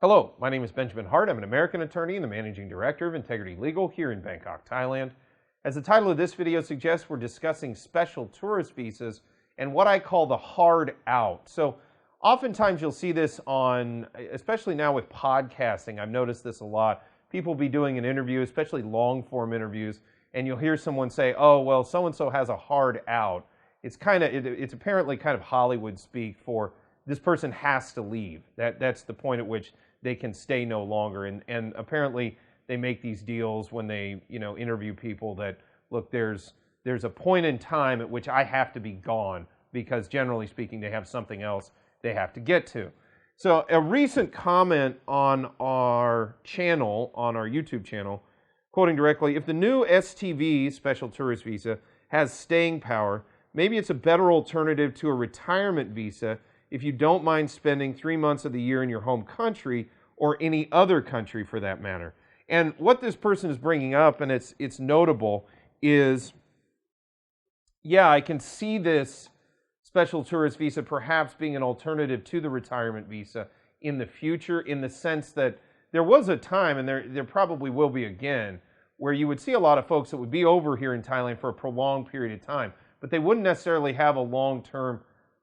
Hello, my name is Benjamin Hart. I'm an American attorney and the managing director of Integrity Legal here in Bangkok, Thailand. As the title of this video suggests, we're discussing special tourist visas and what I call the hard out. So oftentimes you'll see this on, especially now with podcasting, I've noticed this a lot. People will be doing an interview, especially long form interviews, and you'll hear someone say, oh, well, so-and-so has a hard out. It's apparently kind of Hollywood speak for this person has to leave. That's the point at which they can stay no longer. And apparently they make these deals when they, interview people that, look, there's a point in time at which I have to be gone because generally speaking, they have something else they have to get to. So a recent comment on our channel, on our YouTube channel, quoting directly, if the new STV, Special Tourist Visa, has staying power, maybe it's a better alternative to a retirement visa if you don't mind spending 3 months of the year in your home country or any other country for that matter. And what this person is bringing up, and it's notable, is, yeah, I can see this special tourist visa perhaps being an alternative to the retirement visa in the future, in the sense that there was a time, and there probably will be again, where you would see a lot of folks that would be over here in Thailand for a prolonged period of time, but they wouldn't necessarily have a long-term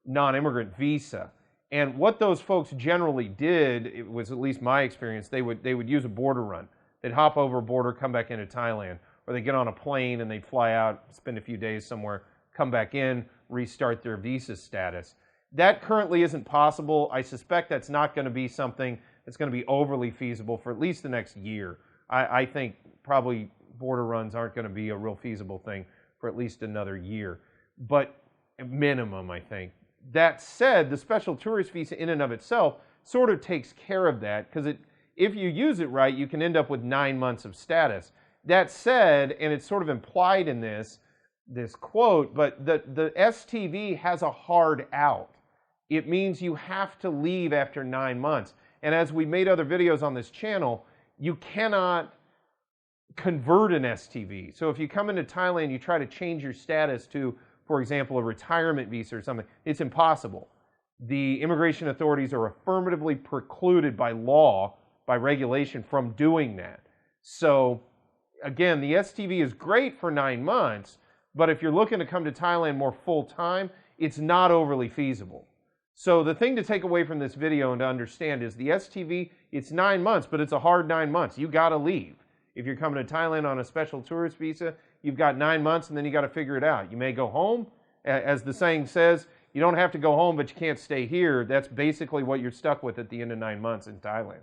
non-immigrant visa. And what those folks generally did, it was at least my experience, they would use a border run. They'd hop over a border, come back into Thailand, or they get on a plane and they'd fly out, spend a few days somewhere, come back in, restart their visa status. That currently isn't possible. I suspect that's not going to be something that's going to be overly feasible for at least the next year. I think probably border runs aren't going to be a real feasible thing for at least another year, but minimum, I think. That said, the special tourist visa in and of itself sort of takes care of that, because if you use it right, you can end up with 9 months of status. That said, and it's sort of implied in this quote, but the STV has a hard out. It means you have to leave after 9 months. And as we made other videos on this channel, you cannot convert an STV. So if you come into Thailand, you try to change your status to, for example, a retirement visa or something, it's impossible. The immigration authorities are affirmatively precluded by law, by regulation, from doing that. So again, the STV is great for 9 months, but if you're looking to come to Thailand more full-time, it's not overly feasible. So the thing to take away from this video and to understand is the STV, it's 9 months, but it's a hard 9 months. You got to leave. If you're coming to Thailand on a special tourist visa, you've got 9 months and then you got to figure it out. You may go home. As the saying says, you don't have to go home, but you can't stay here. That's basically what you're stuck with at the end of 9 months in Thailand.